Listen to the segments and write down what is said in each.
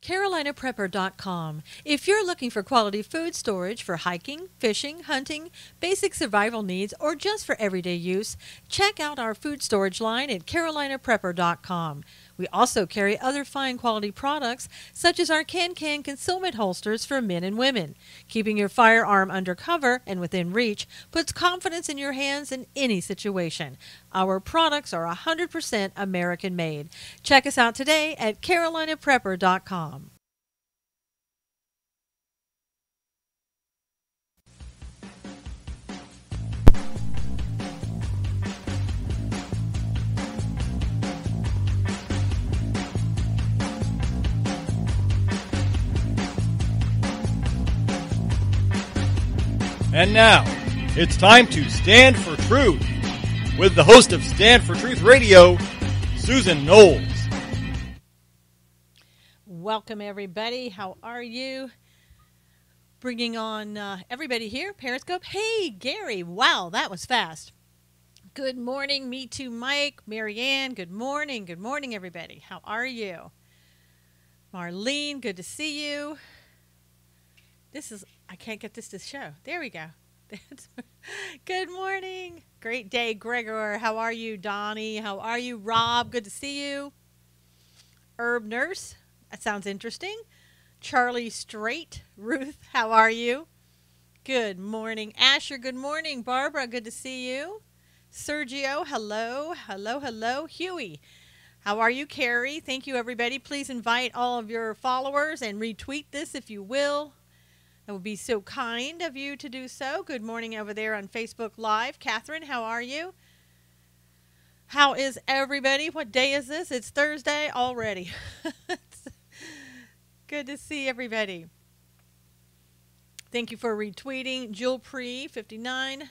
CarolinaPrepper.com. If you're looking for quality food storage for hiking, fishing, hunting, basic survival needs, or just for everyday use, check out our food storage line at CarolinaPrepper.com. We also carry other fine quality products such as our can concealment holsters for men and women. Keeping your firearm under cover and within reach puts confidence in your hands in any situation. Our products are 100% American made. Check us out today at CarolinaPrepper.com. And now, it's time to Stand for Truth with the host of Stand for Truth Radio, Susan Knowles. Welcome, everybody. How are you? Bringing on everybody here, Periscope. Hey, Gary. Wow, that was fast. Good morning. Me too, Mike. Marianne, good morning. Good morning, everybody. How are you? Marlene, good to see you. I can't get this to show. There we go. Good morning. Great day, Gregor. How are you, Donnie? How are you, Rob? Good to see you. Herb Nurse. That sounds interesting. Charlie Straight. Ruth, how are you? Good morning. Asher, good morning. Barbara, good to see you. Sergio, hello. Hello, hello. Huey, how are you? Carrie, thank you, everybody. Please invite all of your followers and retweet this if you will. It would be so kind of you to do so. Good morning over there on Facebook Live. Catherine, how are you? How is everybody? What day is this? It's Thursday already. Good to see everybody. Thank you for retweeting. Jill Pre 59.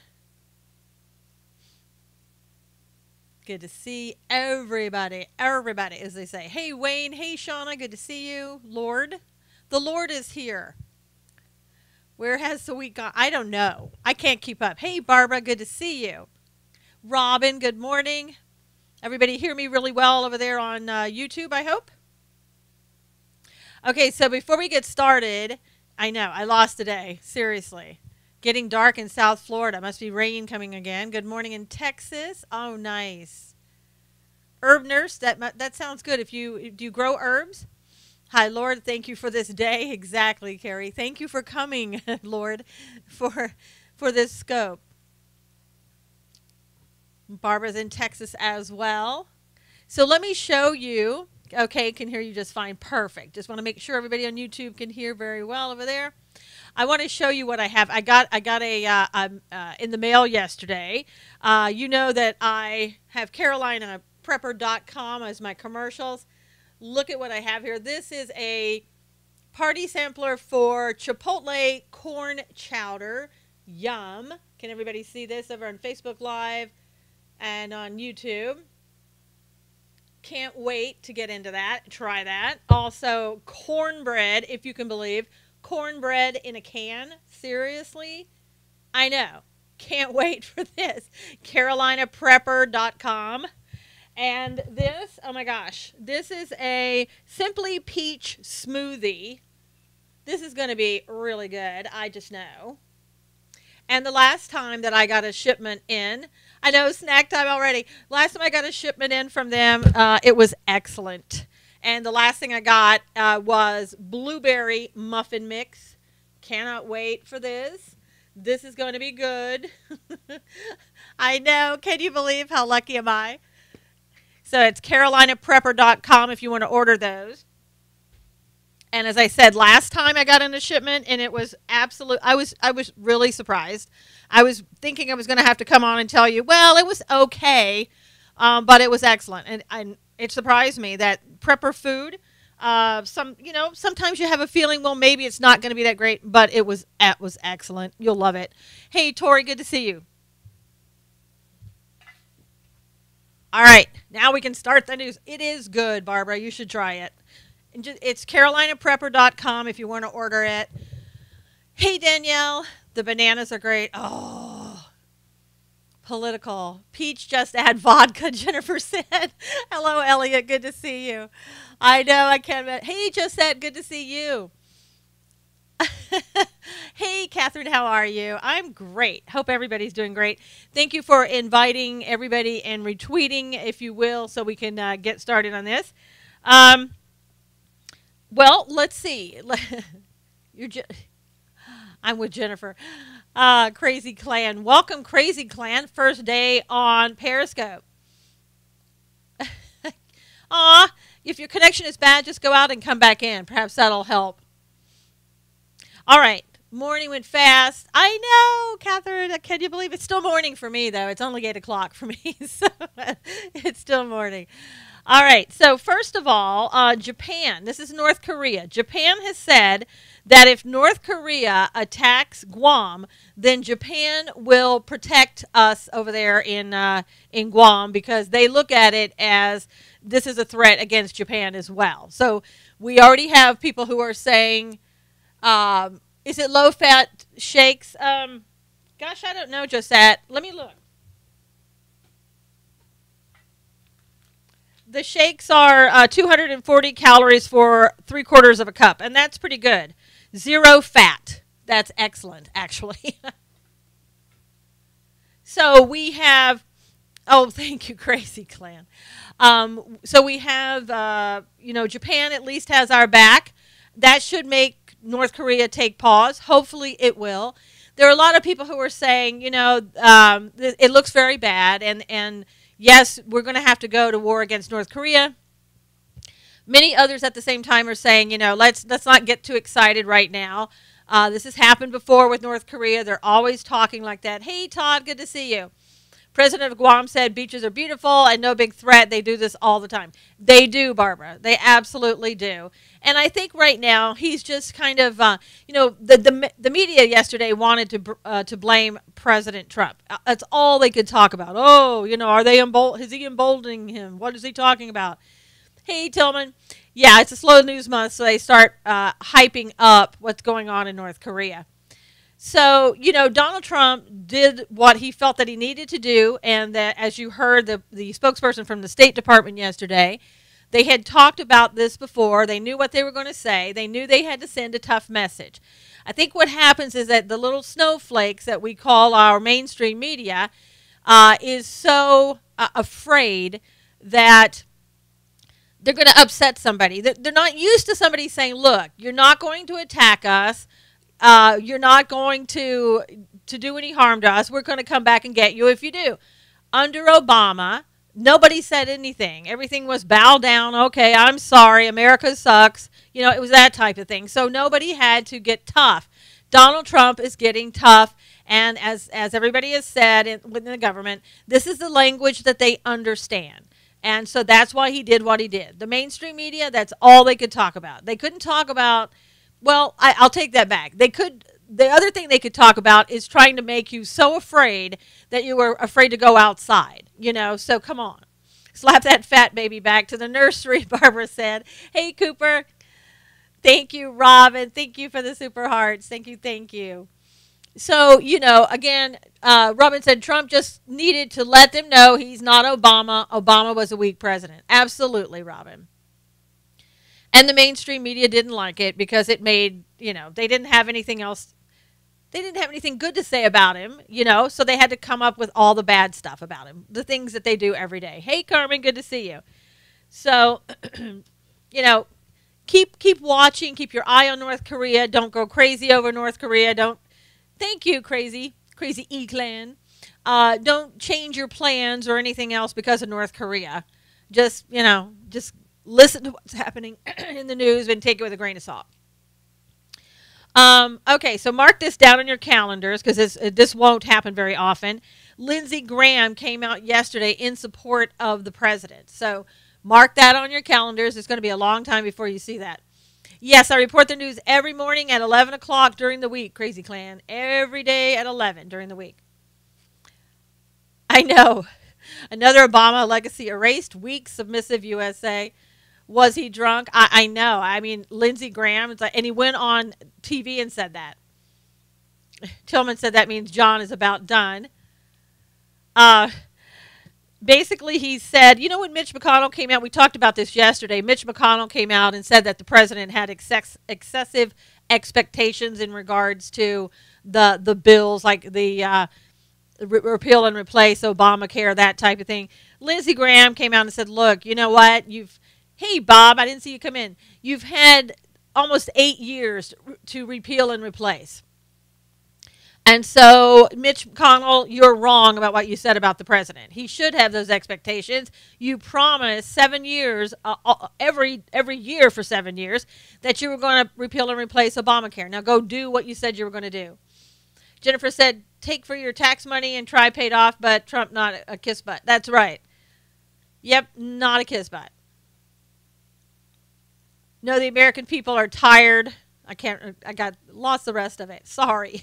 Good to see everybody. Everybody, as they say. Hey, Wayne. Hey, Shauna. Good to see you. Lord. The Lord is here. Where has the week gone? I don't know. I can't keep up. Hey, Barbara, good to see you. Robin, good morning. Everybody hear me really well over there on YouTube, I hope? Okay, so before we get started, I know, I lost a day. Seriously. Getting dark in South Florida. Must be rain coming again. Good morning in Texas. Oh, nice. Herb Nurse, that sounds good. Do you grow herbs? Hi, Lord, thank you for this day. Exactly, Carrie. Thank you for coming, Lord, for this scope. Barbara's in Texas as well. So let me show you. Okay, can hear you just fine. Perfect. Just want to make sure everybody on YouTube can hear very well over there. I want to show you what I have. I got in the mail yesterday. You know that I have CarolinaPrepper.com as my commercials. Look at what I have here. This is a party sampler for Chipotle corn chowder. Yum. Can everybody see this over on Facebook Live and on YouTube? Can't wait to get into that. Try that. Also, cornbread, if you can believe. Cornbread in a can. Seriously? I know. Can't wait for this. CarolinaPrepper.com. And this, oh my gosh, this is a Simply Peach smoothie. This is going to be really good. I just know. And the last time that I got a shipment in, I know snack time already. Last time I got a shipment in from them, it was excellent. And the last thing I got was blueberry muffin mix. Cannot wait for this. This is going to be good. I know. Can you believe how lucky am I? So it's CarolinaPrepper.com if you want to order those. And as I said, last time I got in a shipment, and it was absolute. I was really surprised. I was thinking I was going to have to come on and tell you, well, it was okay, but it was excellent. And it surprised me that prepper food, sometimes you have a feeling, well, maybe it's not going to be that great, but it was excellent. You'll love it. Hey, Tori, good to see you. All right, now we can start the news. It is good, Barbara. You should try it. It's CarolinaPrepper.com if you want to order it. Hey, Danielle. The bananas are great. Oh, Political. Peach, just add vodka, Jennifer said. Hello, Elliot. Good to see you. I know, I can't. Hey, Josette, good to see you. Hey, Catherine, how are you? I'm great. Hope everybody's doing great. Thank you for inviting everybody and retweeting, if you will, so we can get started on this. Well, let's see. I'm with Jennifer. Crazy Clan. Welcome, Crazy Clan. First day on Periscope. Aw, if your connection is bad, just go out and come back in. Perhaps that'll help. All right. Morning went fast. I know, Catherine. Can you believe it's still morning for me, though? It's only 8 o'clock for me, so it's still morning. All right. So first of all, Japan. This is North Korea. Japan has said that if North Korea attacks Guam, then Japan will protect us over there in Guam, because they look at it as this is a threat against Japan as well. So we already have people who are saying, is it low-fat shakes? Gosh, I don't know, Josette. Let me look. The shakes are 240 calories for 3/4 of a cup, and that's pretty good. 0 fat. That's excellent, actually. So we have, oh, thank you, Crazy Clan. So we have, Japan at least has our back. That should make North Korea take pause. Hopefully it will. There are a lot of people who are saying, it looks very bad, and yes, we're going to have to go to war against North Korea. Many others at the same time are saying, let's not get too excited right now. This has happened before with North Korea. They're always talking like that. Hey, Todd, good to see you. President of Guam said beaches are beautiful and no big threat. They do this all the time. They do, Barbara. They absolutely do. And I think right now he's just kind of, the media yesterday wanted to blame President Trump. That's all they could talk about. Oh, are they is he emboldening him? What is he talking about? Hey, Tillman. Yeah, it's a slow news month, so they start hyping up what's going on in North Korea. So, Donald Trump did what he felt that he needed to do, and that, as you heard the spokesperson from the State Department yesterday, they had talked about this before. They knew what they were going to say. They knew they had to send a tough message. I think what happens is that the little snowflakes that we call our mainstream media is so afraid that they're going to upset somebody. They're not used to somebody saying, look, you're not going to attack us. You're not going to do any harm to us. We're going to come back and get you if you do. Under Obama, nobody said anything. Everything was bow down. Okay, I'm sorry. America sucks. It was that type of thing. So nobody had to get tough. Donald Trump is getting tough. And as everybody has said within the government, this is the language that they understand. And so that's why he did what he did. The mainstream media, that's all they could talk about. They couldn't talk about, well, I'll take that back. The other thing they could talk about is trying to make you so afraid that you were afraid to go outside, so come on. Slap that fat baby back to the nursery, Barbara said. Hey, Cooper. Thank you, Robin. Thank you for the super hearts. Thank you. So, again, Robin said Trump just needed to let them know he's not Obama. Obama was a weak president. Absolutely, Robin. And the mainstream media didn't like it because it made, they didn't have anything else. They didn't have anything good to say about him, so they had to come up with all the bad stuff about him, the things that they do every day. Hey, Carmen, good to see you. So, keep watching, keep your eye on North Korea. Don't go crazy over North Korea. Thank you, Crazy E-Clan. Don't change your plans or anything else because of North Korea. Just listen to what's happening in the news and take it with a grain of salt. Okay, so mark this down on your calendars because this won't happen very often. Lindsey Graham came out yesterday in support of the president. So mark that on your calendars. It's going to be a long time before you see that. Yes, I report the news every morning at 11 o'clock during the week, Crazy Clan. Every day at 11 during the week. I know. Another Obama legacy erased. Weak, submissive USA. Was he drunk? I know. I mean, Lindsey Graham, and he went on TV and said that. Tillman said that means John is about done. Uh, Basically, he said, you know, when Mitch McConnell came out, we talked about this yesterday. Mitch McConnell came out and said that the president had excessive expectations in regards to the bills, like the repeal and replace Obamacare, that type of thing. Lindsey Graham came out and said, look, you know what? Hey, Bob, I didn't see you come in. You've had almost 8 years to repeal and replace. And so, Mitch McConnell, you're wrong about what you said about the president. He should have those expectations. You promised 7 years, every year for 7 years, that you were going to repeal and replace Obamacare. Now go do what you said you were going to do. Jennifer said, take for your tax money and try paid off, but Trump not a kiss butt. That's right. Yep, not a kiss butt. No, the American people are tired. I got lost the rest of it. Sorry.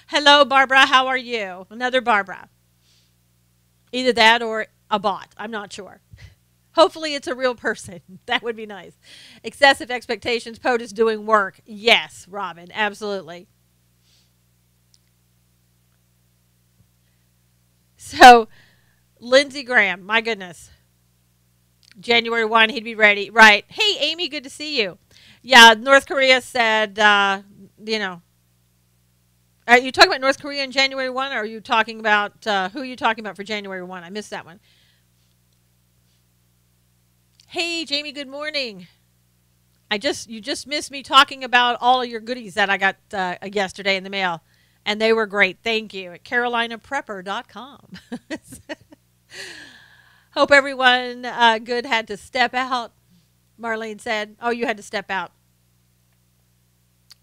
Hello, Barbara. How are you? Another Barbara. Either that or a bot. I'm not sure. Hopefully it's a real person. That would be nice. Excessive expectations. POTUS doing work. Yes, Robin. Absolutely. So, Lindsey Graham. My goodness. January 1, he'd be ready. Right. Hey, Amy, good to see you. Yeah, North Korea said, you know, are you talking about North Korea in January 1, or are you talking about, who are you talking about for January 1? I missed that one. Hey, Jamie, good morning. You just missed me talking about all of your goodies that I got yesterday in the mail, and they were great. Thank you. At carolinaprepper.com. Hope everyone good had to step out. Marlene said, oh, you had to step out.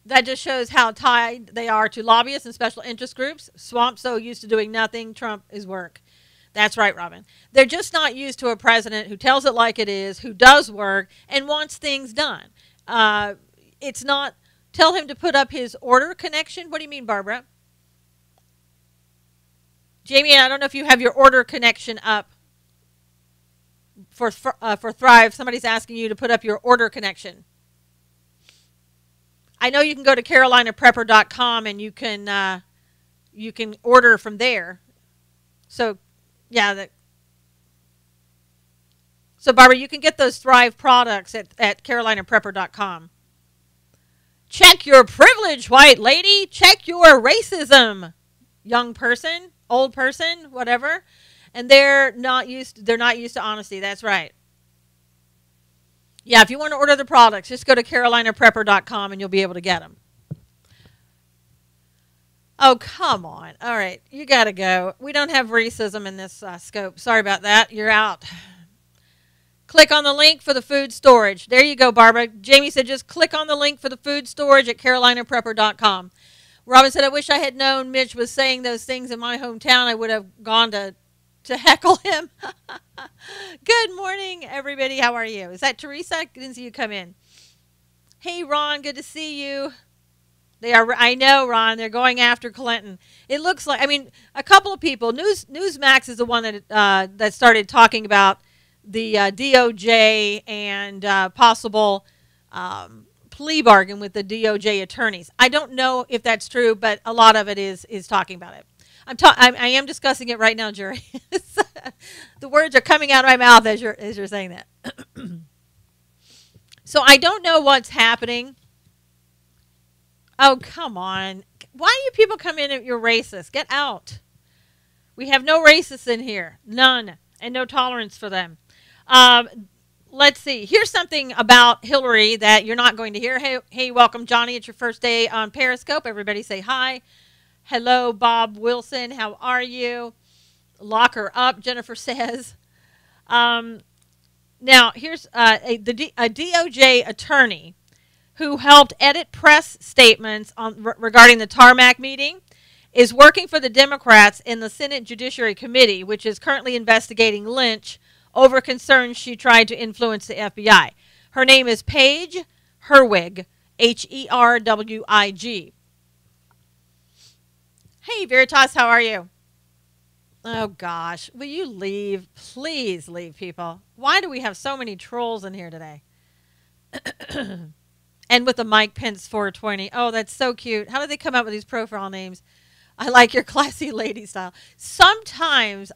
That just shows how tied they are to lobbyists and special interest groups. Swamp so used to doing nothing. Trump is work. That's right, Robin. They're just not used to a president who tells it like it is, who does work, and wants things done. It's not, tell him to put up his order connection. What do you mean, Barbara? Jamie, I don't know if you have your order connection up for Thrive. Somebody's asking you to put up your order connection. I know you can go to carolinaprepper.com and you can order from there. So, yeah. So, Barbara, you can get those Thrive products at carolinaprepper.com. Check your privilege, white lady. Check your racism, young person, old person, whatever. And they're not used to honesty. That's right. Yeah, if you want to order the products, just go to carolinaprepper.com and you'll be able to get them. Oh, come on. All right, you got to go. We don't have racism in this scope. Sorry about that. You're out. Click on the link for the food storage. There you go, Barbara. Jamie said just click on the link for the food storage at carolinaprepper.com. Robin said, I wish I had known Mitch was saying those things in my hometown. I would have gone to heckle him. Good morning, everybody. How are you? Is that Teresa? I didn't see you come in. Hey, Ron. Good to see you. They are. I know, Ron. They're going after Clinton. It looks like. I mean, a couple of people. Newsmax is the one that started talking about the DOJ and possible plea bargain with the DOJ attorneys. I don't know if that's true, but a lot of it is talking about it. I am discussing it right now, Jerry. The words are coming out of my mouth as you're saying that. So I don't know what's happening. Oh, come on. Why do you people come in and you're racist? Get out. We have no racists in here. None. And no tolerance for them. Let's see. Here's something about Hillary that you're not going to hear. Hey, welcome, Johnny. It's your first day on Periscope. Everybody say hi. Hello, Bob Wilson. How are you? Lock her up, Jennifer says. Now, here's a DOJ attorney who helped edit press statements regarding the tarmac meeting is working for the Democrats in the Senate Judiciary Committee, which is currently investigating Lynch over concerns she tried to influence the FBI. Her name is Paige Herwig, Herwig. Hey, Veritas, how are you? Oh, gosh. Will you leave? Please leave, people. Why do we have so many trolls in here today? And with the Mike Pence 420. Oh, that's so cute. How did they come up with these profile names? I like your classy lady style. Sometimes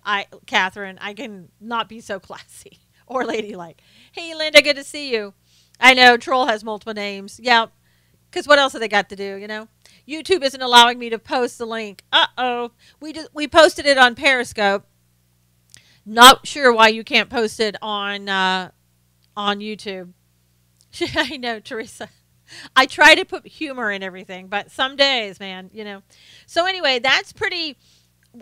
Catherine, I can not be so classy or ladylike. Hey, Linda, good to see you. I know Troll has multiple names. Yeah, because what else have they got to do? YouTube isn't allowing me to post the link. Uh-oh. We posted it on Periscope. Not sure why you can't post it on YouTube. I know, Teresa. I try to put humor in everything, but some days, man. So anyway, that's pretty.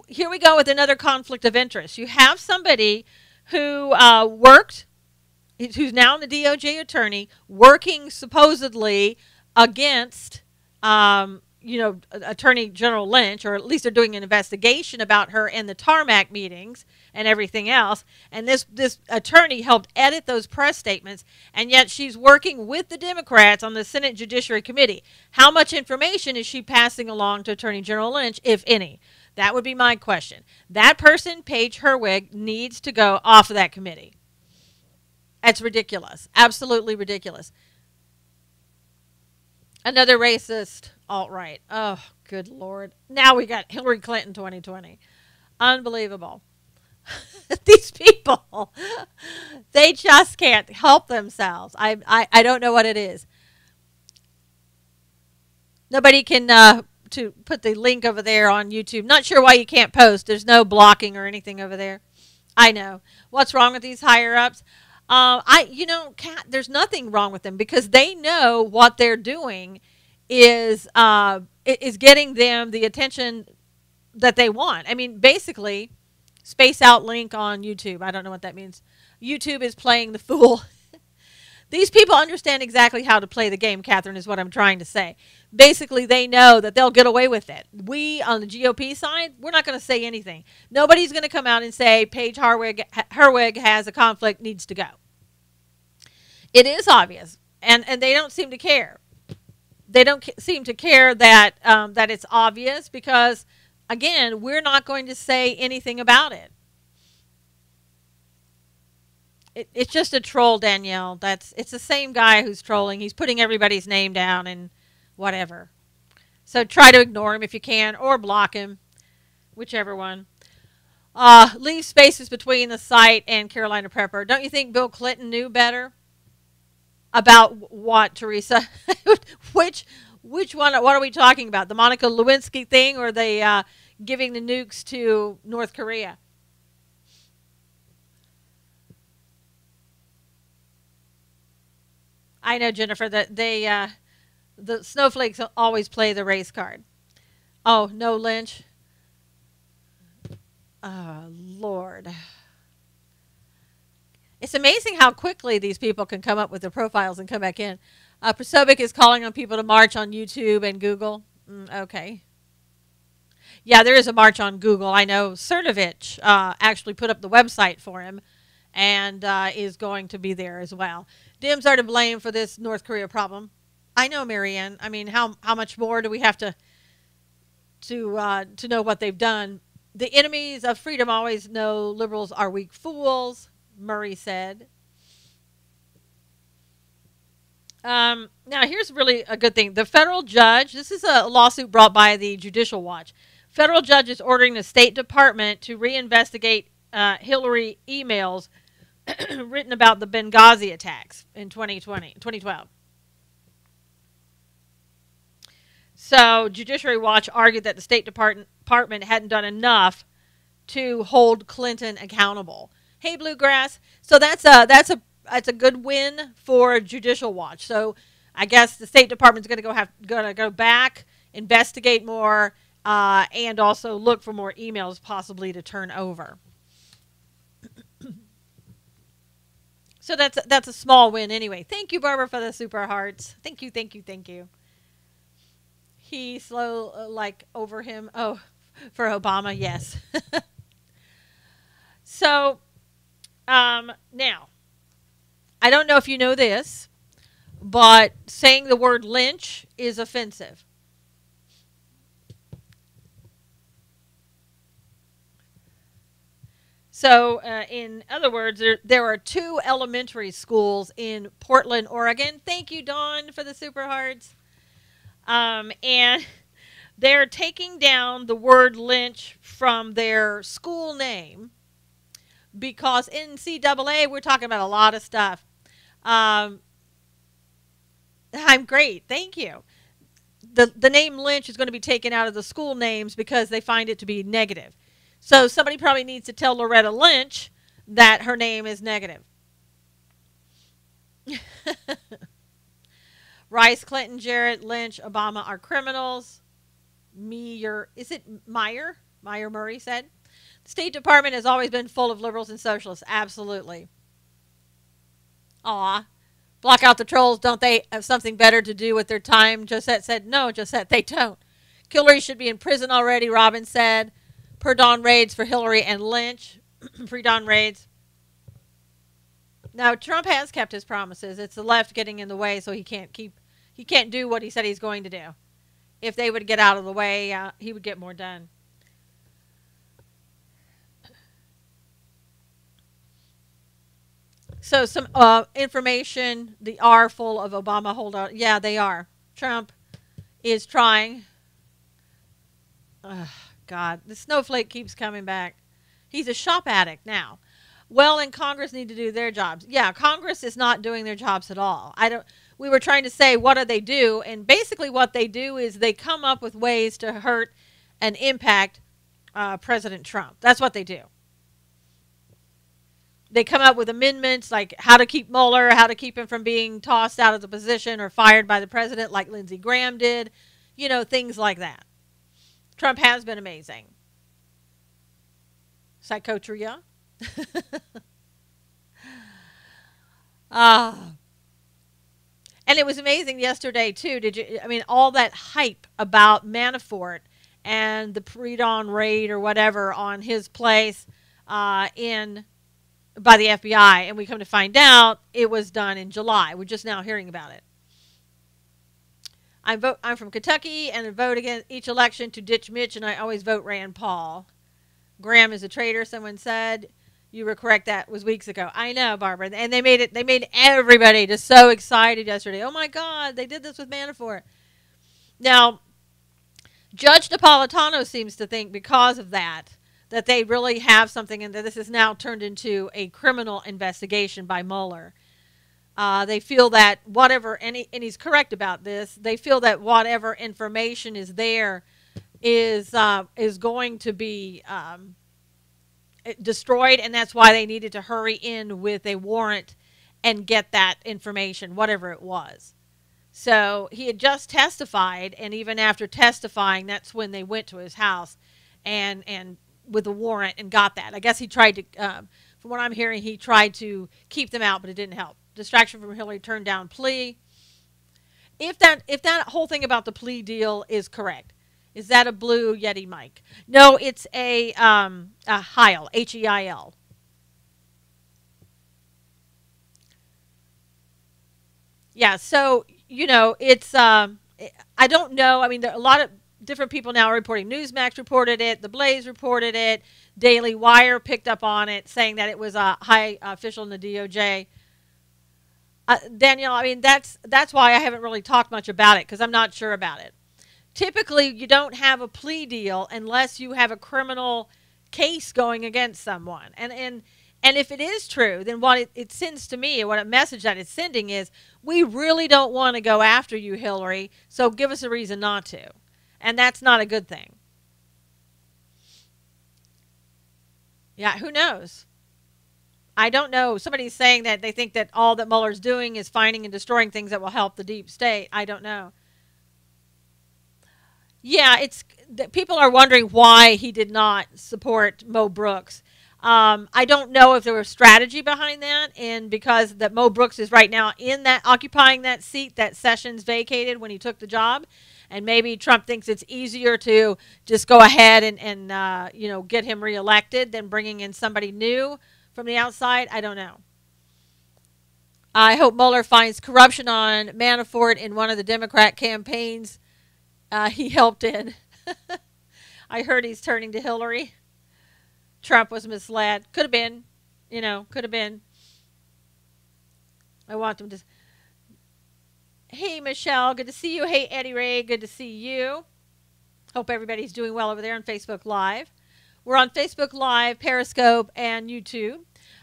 Here we go with another conflict of interest. You have somebody who who's now the DOJ attorney, working supposedly against, Attorney General Lynch, or at least they're doing an investigation about her in the tarmac meetings and everything else. And this attorney helped edit those press statements, and yet she's working with the Democrats on the Senate Judiciary Committee. How much information is she passing along to Attorney General Lynch, if any? That would be my question. That person, Paige Herwig, needs to go off of that committee. That's ridiculous. Absolutely ridiculous. Another racist alt-right. Oh, good Lord. Now we got Hillary Clinton 2020. Unbelievable. These people, they just can't help themselves. I don't know what it is. Nobody can to put the link over there on YouTube. Not sure why you can't post. There's no blocking or anything over there. I know. What's wrong with these higher ups? Kat, there's nothing wrong with them, because they know what they're doing is getting them the attention that they want. I mean, basically, space out link on YouTube. I don't know what that means. YouTube is playing the fool. These people understand exactly how to play the game, Catherine, is what I'm trying to say. Basically, they know that they'll get away with it. We, on the GOP side, we're not going to say anything. Nobody's going to come out and say Paige Herwig has a conflict, needs to go. It is obvious, and they don't seem to care. They don't seem to care that that it's obvious, because, again, we're not going to say anything about it. It's just a troll, Danielle. It's the same guy who's trolling. He's putting everybody's name down and whatever. So try to ignore him if you can, or block him, whichever one. Leave spaces between the site and Carolina Prepper. Don't you think Bill Clinton knew better? About what, Teresa? Which one? What are we talking about? The Monica Lewinsky thing, or the giving the nukes to North Korea? I know, Jennifer, that the snowflakes always play the race card. Oh, no, Lynch. Oh, Lord. It's amazing how quickly these people can come up with their profiles and come back in. Prosobic is calling on people to march on YouTube and Google. Okay. Yeah, there is a march on Google. I know Cernovich actually put up the website for him, and is going to be there as well. Dems are to blame for this North Korea problem. I know, Marianne. I mean, how much more do we have to know what they've done? The enemies of freedom always know liberals are weak fools, Murray said. Now, here's really a good thing. The federal judge, this is a lawsuit brought by the Judicial Watch. Federal judge is ordering the State Department to reinvestigate Hillary emails written about the Benghazi attacks in 2012. So, Judiciary Watch argued that the State Department hadn't done enough to hold Clinton accountable. Hey, Bluegrass. So that's a good win for Judicial Watch. So, I guess the State Department's going to go back, investigate more, and also look for more emails possibly to turn over. So that's a small win anyway. Thank you, Barbara, for the super hearts. Thank you, thank you, thank you. He slow like over him. Oh, for Obama, yes. So, now, I don't know if you know this, but saying the word lynch is offensive. So, in other words, there are 2 elementary schools in Portland, Oregon. Thank you, Dawn, for the super hearts. And They're taking down the word lynch from their school name because in NCAA we're talking about a lot of stuff. Um, I'm great, thank you. The name Lynch is going to be taken out of the school names because they find it to be negative. So somebody probably needs to tell Loretta Lynch that her name is negative. Rice, Clinton, Jarrett, Lynch, Obama are criminals. Is it Meyer? Meyer Murray said. The State Department has always been full of liberals and socialists. Absolutely. Aw. Block out the trolls. Don't they have something better to do with their time? Josette said, no, Josette, they don't. Hillary should be in prison already, Robin said. Per-dawn raids for Hillary and Lynch. Pre-dawn raids. Now, Trump has kept his promises. It's the left getting in the way, so he can't do what he said he's going to do. If they would get out of the way, he would get more done. So some information, the are full of Obama holdout. Yeah, they are. Trump is trying. God, the snowflake keeps coming back. He's a shop addict now. Well, and Congress need to do their jobs. Yeah, Congress is not doing their jobs at all. We were trying to say, what do they do? And basically what they do is they come up with ways to hurt and impact President Trump. That's what they do. They come up with amendments like how to keep Mueller, how to keep him from being tossed out of the position or fired by the president like Lindsey Graham did. You know, things like that. Trump has been amazing. Psychotria. And it was amazing yesterday too. All that hype about Manafort and the pre-dawn raid or whatever on his place by the FBI, and we come to find out it was done in July. We're just now hearing about it. I'm from Kentucky and I vote against each election to ditch Mitch, and I always vote Rand Paul. Graham is a traitor, someone said. You were correct. That was weeks ago. I know, Barbara. And they made everybody just so excited yesterday. Oh my God, they did this with Manafort. Now, Judge Napolitano seems to think because of that they really have something and that this is now turned into a criminal investigation by Mueller. They feel that whatever, and he's correct about this, they feel that whatever information is there is going to be destroyed, and that's why they needed to hurry in with a warrant and get that information, whatever it was. So he had just testified, and even after testifying, that's when they went to his house and with a warrant and got that. I guess he tried to, from what I'm hearing, he tried to keep them out, but it didn't help. Distraction from Hillary, turned down plea. If that whole thing about the plea deal is correct, is that a blue Yeti mic? No, it's a Heil, H-E-I-L. Yeah, so, it's, I don't know. There are a lot of different people now are reporting. Newsmax reported it. The Blaze reported it. Daily Wire picked up on it, saying that it was a high official in the DOJ. Danielle, that's why I haven't really talked much about it, because I'm not sure about it. Typically, you don't have a plea deal unless you have a criminal case going against someone. And if it is true, then what it sends to me, what a message that it's sending is, we really don't want to go after you, Hillary, so give us a reason not to. And that's not a good thing. Yeah, who knows? I don't know. Somebody's saying that they think that all that Mueller's doing is finding and destroying things that will help the deep state. I don't know. Yeah, people are wondering why he did not support Mo Brooks. I don't know if there was strategy behind that, and because that Mo Brooks is right now occupying that seat that Sessions vacated when he took the job, and maybe Trump thinks it's easier to just go ahead and get him reelected than bringing in somebody new from the outside. I don't know. I hope Mueller finds corruption on Manafort in one of the Democrat campaigns he helped in. I heard he's turning to Hillary. Trump was misled. Could have been. Could have been. I want them to. Hey, Michelle. Good to see you. Hey, Eddie Ray. Good to see you. Hope everybody's doing well over there on Facebook Live. We're on Facebook Live, Periscope, and YouTube.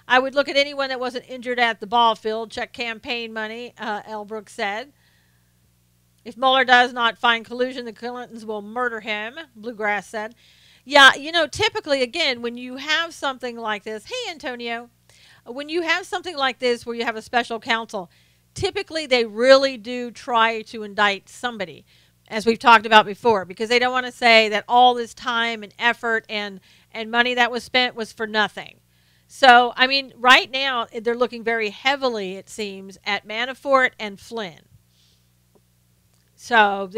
I would look at anyone that wasn't injured at the ball field. Check campaign money, Elbrook said. If Mueller does not find collusion, the Clintons will murder him, Bluegrass said. Yeah, typically, again, when you have something like this, hey, Antonio, when you have something like this where you have a special counsel, typically they really do try to indict somebody, as we've talked about before, because they don't want to say that all this time and effort and money that was spent was for nothing. So, I mean, right now, they're looking very heavily, it seems, at Manafort and Flynn. So,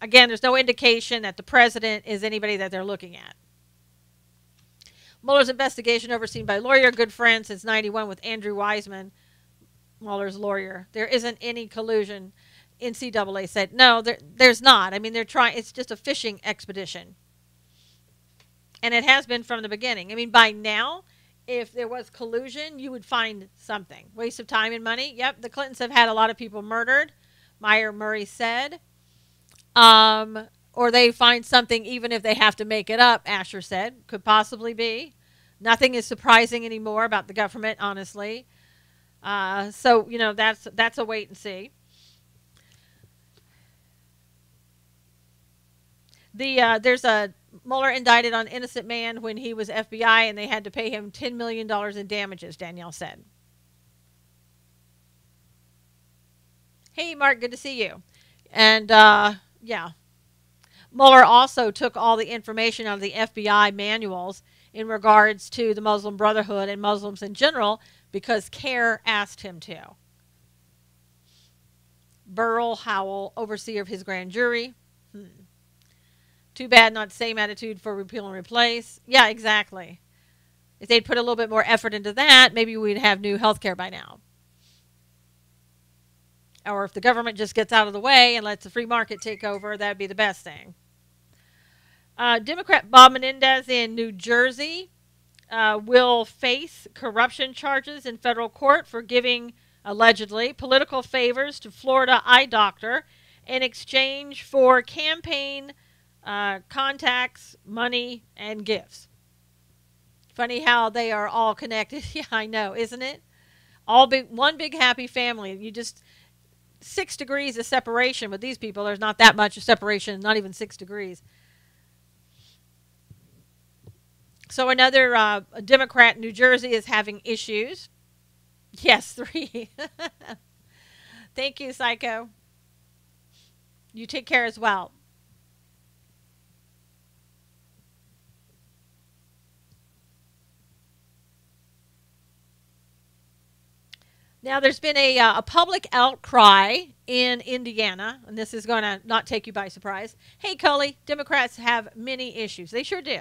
again, there's no indication that the president is anybody that they're looking at. Mueller's investigation overseen by lawyer, good friend since 91 with Andrew Weissman, Mueller's lawyer. There isn't any collusion. NCAA said, no, there's not. I mean, they're trying. It's just a fishing expedition. And it has been from the beginning. I mean, by now, if there was collusion, you would find something. Waste of time and money. Yep, the Clintons have had a lot of people murdered, Meyer Murray said. Or they find something even if they have to make it up, Asher said. Could possibly be. Nothing is surprising anymore about the government, honestly. So, that's a wait and see. There's a Mueller indicted on innocent man when he was FBI and they had to pay him $10 million in damages, Danielle said. Hey, Mark, good to see you. And, yeah. Mueller also took all the information out of the FBI manuals in regards to the Muslim Brotherhood and Muslims in general because CARE asked him to. Burrell Howell, overseer of his grand jury. Too bad not the same attitude for repeal and replace. Yeah, exactly. If they'd put a little bit more effort into that, maybe we'd have new health care by now. Or if the government just gets out of the way and lets the free market take over, that'd be the best thing. Democrat Bob Menendez in New Jersey will face corruption charges in federal court for giving, allegedly, political favors to Florida eye doctor in exchange for campaign contacts, money, and gifts. Funny how they are all connected. Yeah, I know, isn't it? One big happy family. You just 6 degrees of separation with these people. There's not that much of separation, not even 6 degrees. So another Democrat in New Jersey is having issues. Yes, 3. Thank you, Psycho. You take care as well. Now, there's been a public outcry in Indiana, and this is going to not take you by surprise. Hey, Cully, Democrats have many issues. They sure do.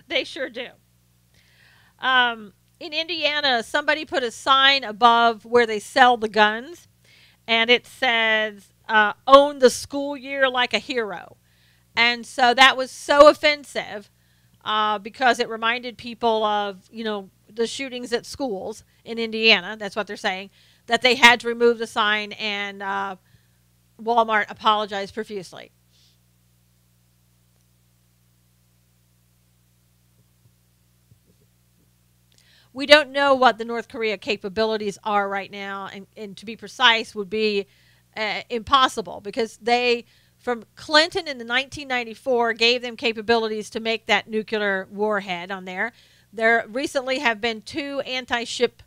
They sure do. In Indiana, somebody put a sign above where they sell the guns, and it says, own the school year like a hero. And so that was so offensive because it reminded people of, the shootings at schools in Indiana. That's what they're saying, that they had to remove the sign, and Walmart apologized profusely. We don't know what the North Korea capabilities are right now, and to be precise would be impossible because they, from Clinton in the 1994, gave them capabilities to make that nuclear warhead on there. There recently have been 2 anti-ship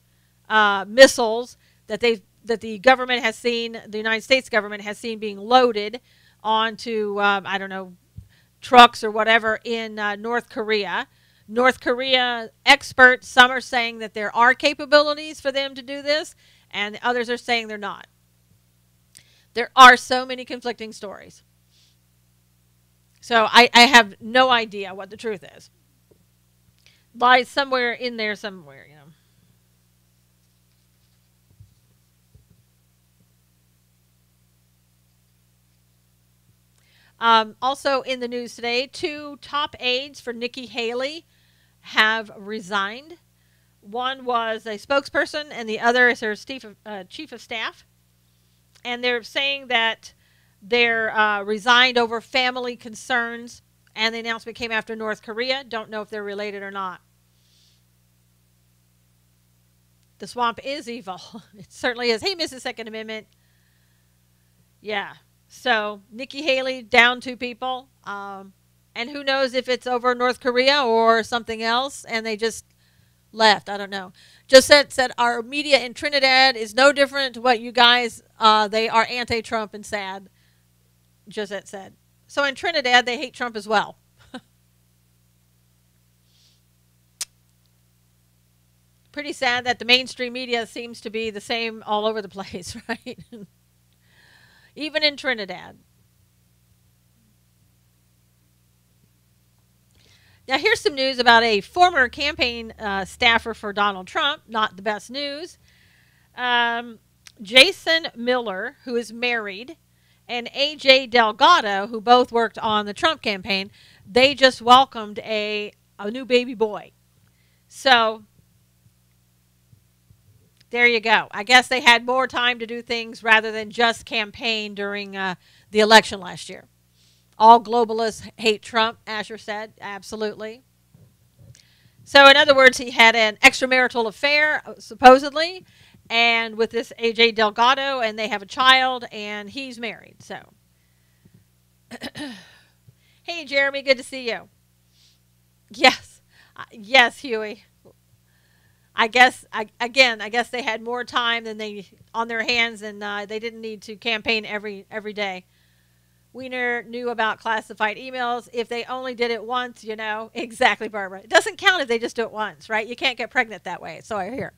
missiles that the government has seen, the United States government has seen being loaded onto, I don't know, trucks or whatever in North Korea. North Korea experts, some are saying that there are capabilities for them to do this, and others are saying they're not. There are so many conflicting stories. So I have no idea what the truth is. Lies somewhere in there somewhere, Also in the news today, 2 top aides for Nikki Haley have resigned. One was a spokesperson, and the other is her chief of staff. And they're saying that They're resigned over family concerns, and the announcement came after North Korea. Don't know if they're related or not. The swamp is evil. It certainly is. Hey, Mrs. Second Amendment. Yeah. So Nikki Haley down 2 people. And who knows if it's over North Korea or something else, and they just left. I don't know. Just said our media in Trinidad is no different to what you guys, they are anti-Trump and sad. Josette said. So in Trinidad, they hate Trump as well. Pretty sad that the mainstream media seems to be the same all over the place, right? Even in Trinidad. Now, here's some news about a former campaign staffer for Donald Trump. Not the best news. Jason Miller, who is married, and A.J. Delgado, who both worked on the Trump campaign, they just welcomed a new baby boy. So, there you go. I guess they had more time to do things rather than just campaign during the election last year. All globalists hate Trump, Asher said. Absolutely. So, in other words, he had an extramarital affair, supposedly, and with this A.J. Delgado, and they have a child, and he's married. So, hey, Jeremy, good to see you. Yes. Yes, Huey. I guess they had more time than they on their hands, and they didn't need to campaign every day. Wiener knew about classified emails. If they only did it once, you know. Exactly, Barbara. It doesn't count if they just do it once, right? You can't get pregnant that way. So I hear.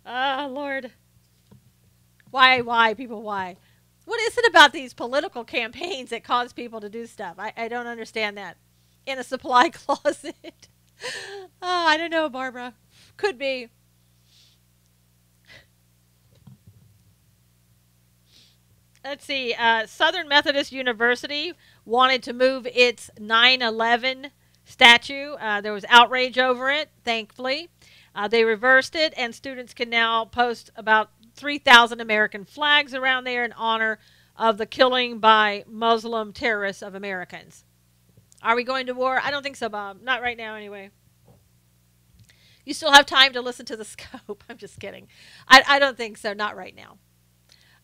Oh, Lord. Why, people, why? What is it about these political campaigns that cause people to do stuff? I don't understand that. In a supply closet. Oh, I don't know, Barbara. Could be. Let's see. Southern Methodist University wanted to move its 9/11 statue. There was outrage over it, thankfully. They reversed it, and students can now post about 3,000 American flags around there in honor of the killing by Muslim terrorists of Americans. Are we going to war? I don't think so, Bob. Not right now, anyway. You still have time to listen to the scope. I'm just kidding. I don't think so. Not right now.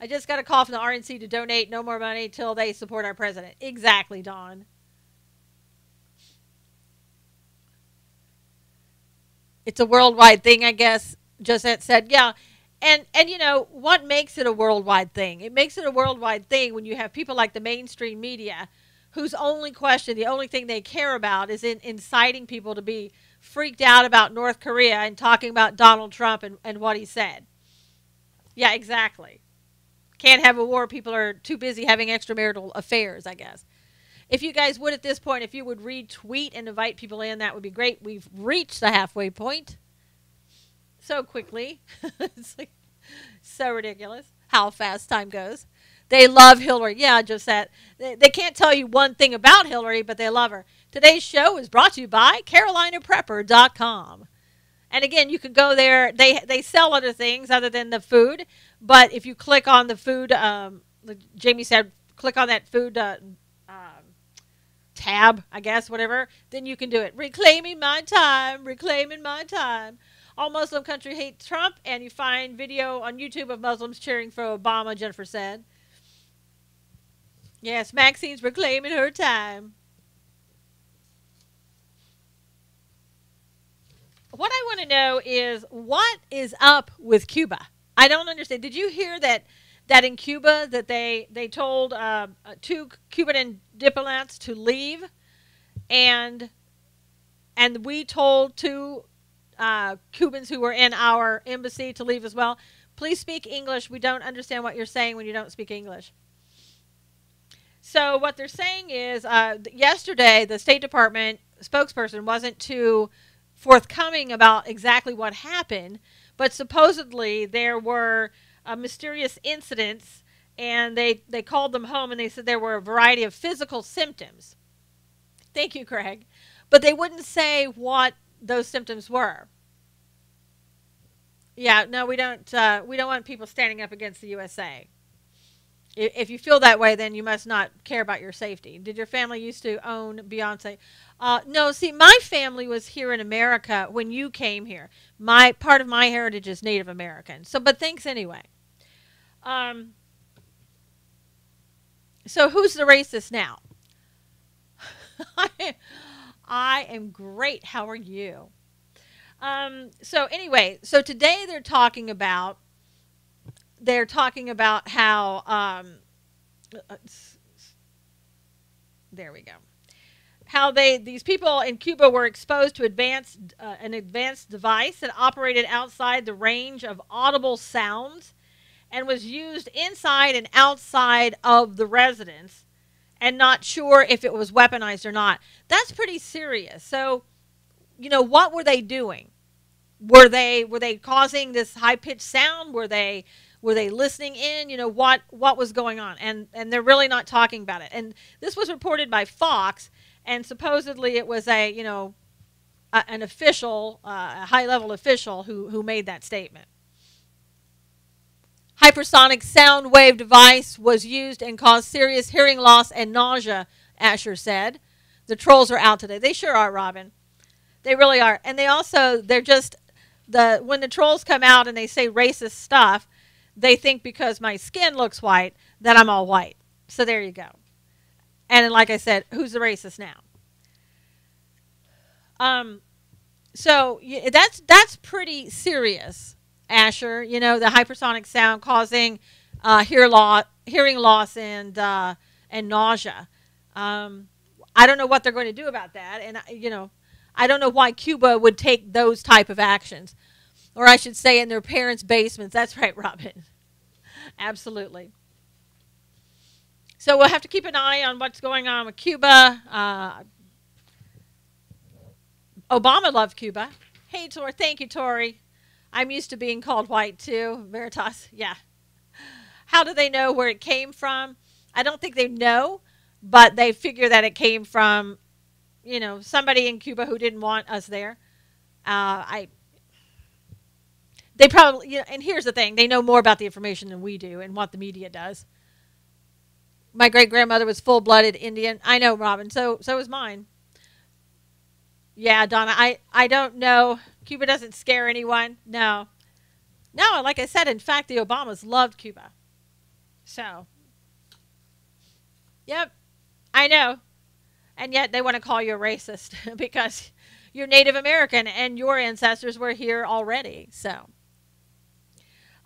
I just got a call from the RNC to donate no more money till they support our president. Exactly, Dawn. It's a worldwide thing, I guess. Josette said, yeah. And you know, what makes it a worldwide thing? It makes it a worldwide thing when you have people like the mainstream media whose only question, the only thing they care about is inciting people to be freaked out about North Korea and talking about Donald Trump and what he said. Yeah, exactly. Can't have a war. People are too busy having extramarital affairs, I guess. If you guys would at this point, if you would retweet and invite people in, that would be great. We've reached the halfway point so quickly. It's like so ridiculous how fast time goes. They love Hillary. Yeah, Josette. They can't tell you one thing about Hillary, but they love her. Today's show is brought to you by CarolinaPrepper.com. And again, you could go there. They sell other things other than the food. But if you click on the food, like Jamie said, click on that food tab, I guess, whatever, then you can do it. Reclaiming my time. Reclaiming my time. All Muslim country hate Trump. And you find video on YouTube of Muslims cheering for Obama, Jennifer said. Yes, Maxine's reclaiming her time. What I want to know is what is up with Cuba? I don't understand. Did you hear that in Cuba that they told 2 Cuban diplomats to leave, and we told 2 Cubans who were in our embassy to leave as well? Please speak English. We don't understand what you're saying when you don't speak English. So what they're saying is yesterday the State Department spokesperson wasn't too forthcoming about exactly what happened, but supposedly there were mysterious incidents, and they called them home, and they said there were a variety of physical symptoms. Thank you, Craig. But they wouldn't say what those symptoms were. Yeah, no, we don't. We don't want people standing up against the USA. If you feel that way, then you must not care about your safety. Did your family used to own Beyonce? No. See, my family was here in America when you came here. My part of my heritage is Native American. So, but thanks anyway. Um, so who's the racist now? I am great. How are you? So anyway, so today they're talking about how uh, there we go. How these people in Cuba were exposed to an advanced device that operated outside the range of audible sounds and was used inside and outside of the residence, and not sure if it was weaponized or not. That's pretty serious. So, what were they doing? Were they causing this high pitched sound? Were they listening in? What was going on? And they're really not talking about it. And this was reported by Fox, and supposedly it was an official, a high level official who made that statement. Hypersonic sound wave device was used and caused serious hearing loss and nausea, Asher said. The trolls are out today. They sure are, Robin. They really are. And they're just when the trolls come out and they say racist stuff, they think because my skin looks white that I'm all white. So there you go. And like I said, who's the racist now? So that's pretty serious, Asher. The hypersonic sound causing hearing loss and nausea. I don't know what they're going to do about that, and I don't know why Cuba would take those type of actions, or I should say, in their parents' basements. That's right, Robin. Absolutely. So we'll have to keep an eye on what's going on with Cuba. Obama loved Cuba. Hey, Tori. Thank you, Tori. I'm used to being called white, too. Veritas. Yeah. How do they know where it came from? I don't think they know, but they figure that it came from, somebody in Cuba who didn't want us there. They probably, and here's the thing. They know more about the information than we do and what the media does. My great-grandmother was full-blooded Indian. I know, Robin. So was mine. Yeah, Donna, I don't know. Cuba doesn't scare anyone. No. No, like I said, in fact, the Obamas loved Cuba. So, yep, I know. And yet they want to call you a racist because you're Native American and your ancestors were here already. So,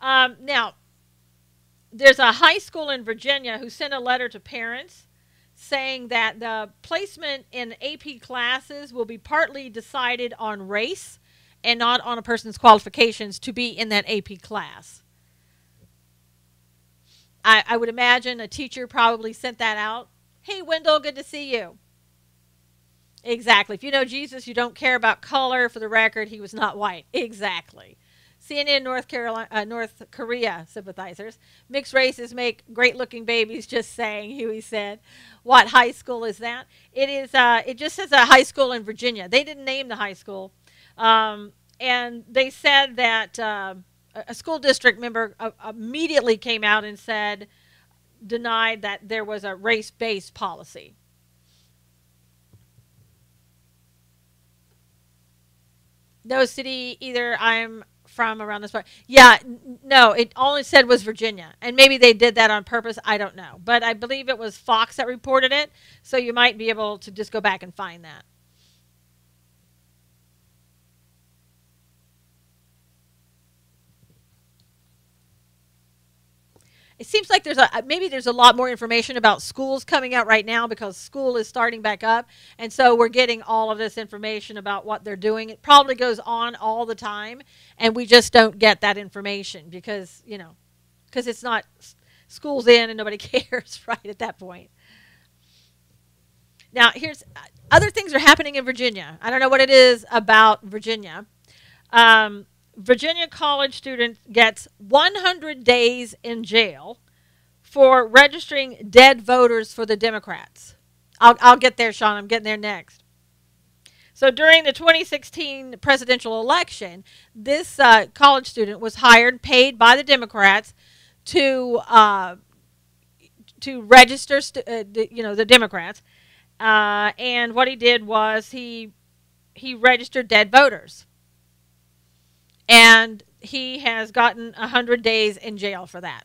now, there's a high school in Virginia who sent a letter to parents saying that the placement in AP classes will be partly decided on race and not on a person's qualifications to be in that AP class. I would imagine a teacher probably sent that out. Hey, Wendell, good to see you. Exactly. If you know Jesus, you don't care about color. For the record, he was not white. Exactly. CNN North Korea sympathizers. Mixed races make great-looking babies, just saying, Huey said. What high school is that? It is. It just says a high school in Virginia. They didn't name the high school. And they said that a school district member immediately came out and denied that there was a race-based policy. No city either. I'm from around this part. Yeah, no, it only said was Virginia. And maybe they did that on purpose. I don't know. But I believe it was Fox that reported it. So you might be able to just go back and find that. It seems like maybe there's a lot more information about schools coming out right now because school is starting back up. And so we're getting all of this information about what they're doing. It probably goes on all the time, and we just don't get that information because it's not school's in and nobody cares right at that point. Now, here's other things are happening in Virginia. I don't know what it is about Virginia. Virginia college student gets 100 days in jail for registering dead voters for the Democrats. I'll get there, Sean. I'm getting there next. So during the 2016 presidential election, this college student was hired, paid by the Democrats to register, the Democrats. And what he did was he registered dead voters, and he has gotten 100 days in jail for that.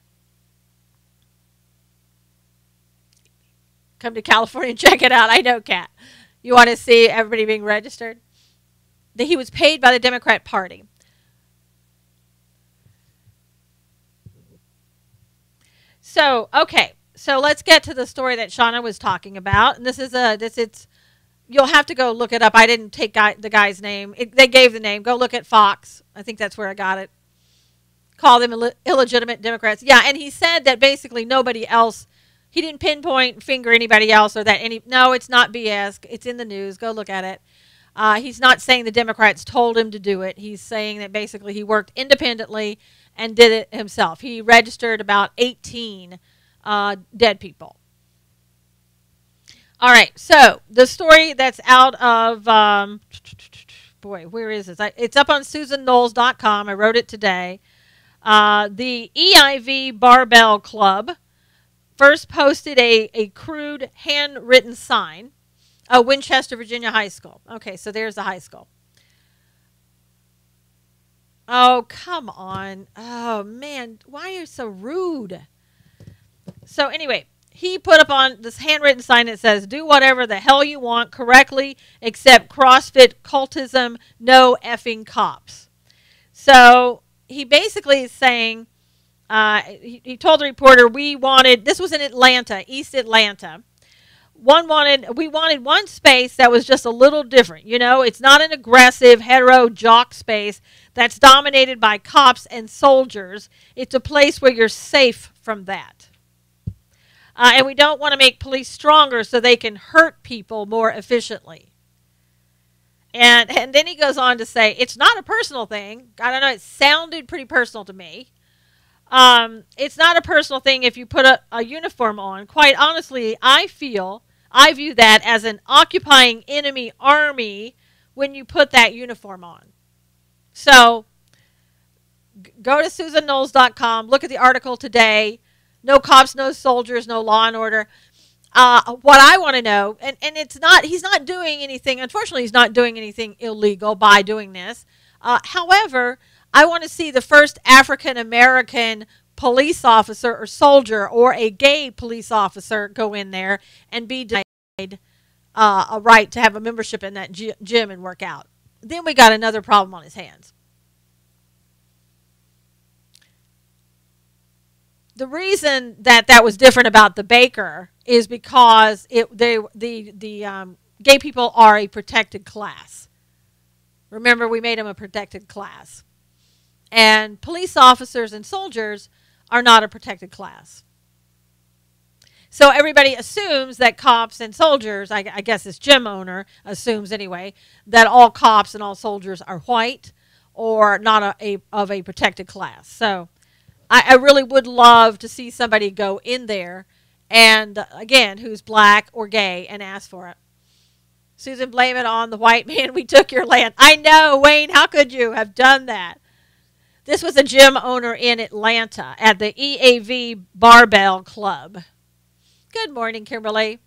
Come to California and check it out. I know, Kat. You want to see everybody being registered? He was paid by the Democrat Party. So, okay. So let's get to the story that Shauna was talking about. And it's you'll have to go look it up. I didn't take the guy's name. They gave the name. Go look at Fox. I think that's where I got it. Call them illegitimate Democrats. Yeah, and he said that basically nobody else, he didn't pinpoint finger anybody else or that no, it's not BS. It's in the news. Go look at it. He's not saying the Democrats told him to do it. He's saying that basically he worked independently and did it himself. He registered about 18 dead people. All right, so the story that's out of, where is this? It's up on SusanKnowles.com. I wrote it today. The EIV Barbell Club first posted a crude handwritten sign. Winchester, Virginia High School. Okay, so there's the high school. Oh, come on. Oh, man, why are you so rude? So anyway, he put up on this handwritten sign that says, do whatever the hell you want correctly except CrossFit cultism, no effing cops. So he basically is saying, he told the reporter, this was in Atlanta, East Atlanta. We wanted one space that was just a little different. It's not an aggressive, hetero jock space that's dominated by cops and soldiers. It's a place where you're safe from that. And we don't want to make police stronger so they can hurt people more efficiently. And then he goes on to say, it's not a personal thing. I don't know, it sounded pretty personal to me. It's not a personal thing if you put a uniform on. Quite honestly, I view that as an occupying enemy army when you put that uniform on. So go to SusanKnowles.com, look at the article today. No cops, no soldiers, no law and order. What I want to know, and he's not doing anything, unfortunately he's not doing anything illegal by doing this. However, I want to see the first African American police officer or soldier or a gay police officer go in there and be denied a right to have a membership in that gym and work out. Then we got another problem on his hands. The reason that was different about the baker is because the gay people are a protected class. Remember, we made them a protected class. And police officers and soldiers are not a protected class. So everybody assumes that cops and soldiers, I guess this gym owner assumes anyway, that all cops and all soldiers are white or not of a protected class. So I really would love to see somebody go in there and, again, who's black or gay and ask for it. Susan, blame it on the white man. We took your land. I know, Wayne, how could you have done that? This was a gym owner in Atlanta at the EAV Barbell Club. Good morning, Kimberly.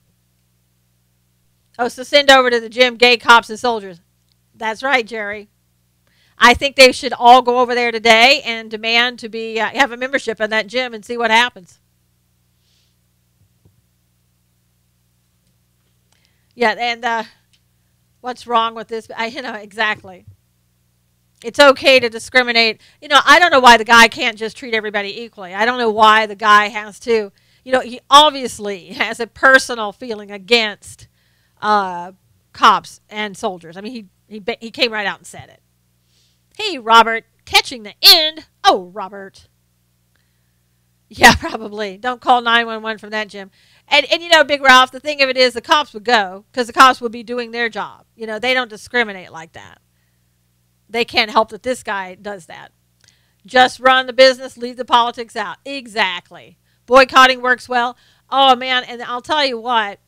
Oh, so send over to the gym gay cops and soldiers. That's right, Jerry. I think they should all go over there today and demand to be have a membership in that gym and see what happens. Yeah, and what's wrong with this? Exactly. It's okay to discriminate. I don't know why the guy can't just treat everybody equally. I don't know why the guy has to. He obviously has a personal feeling against cops and soldiers. I mean, he came right out and said it. Hey, Robert, catching the end. Oh, Robert. Yeah, probably. Don't call 911 from that gym. And Big Ralph, the thing of it is the cops would go because the cops would be doing their job. They don't discriminate like that. They can't help that this guy does that. Just run the business, leave the politics out. Exactly. Boycotting works well. Oh, man, and I'll tell you what.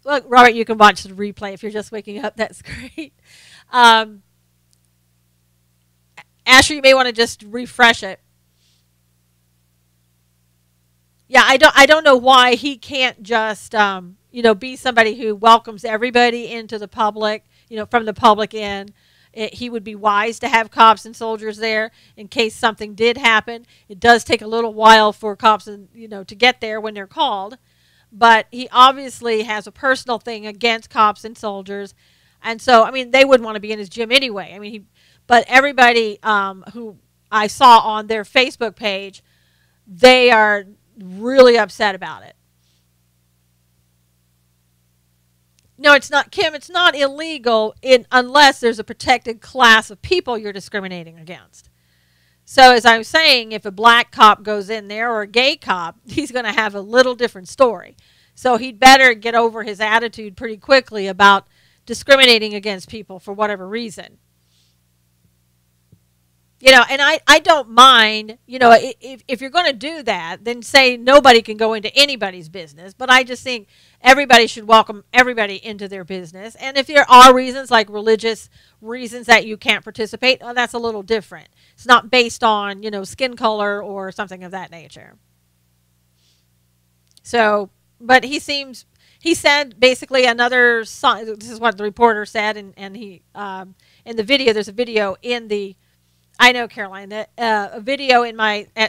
Look, Robert, you can watch the replay if you're just waking up. That's great. Um, Asher, you may want to just refresh it. Yeah, I don't know why he can't just be somebody who welcomes everybody into the public, from the public in. He would be wise to have cops and soldiers there in case something did happen. It does take a little while for cops to get there when they're called, but he obviously has a personal thing against cops and soldiers, and so they wouldn't want to be in his gym anyway. But everybody who I saw on their Facebook page, they are really upset about it. No, it's not, Kim. It's not illegal unless there's a protected class of people you're discriminating against. So as I was saying, if a black cop goes in there or a gay cop, he's going to have a little different story. So he'd better get over his attitude pretty quickly about discriminating against people for whatever reason. And I don't mind, if you're going to do that, then say nobody can go into anybody's business. But I just think everybody should welcome everybody into their business. And if there are reasons like religious reasons that you can't participate, well, that's a little different. It's not based on, skin color or something of that nature. So, but he said basically another sign. This is what the reporter said. And he, in the video, there's a video in the, I know, Caroline, that a video at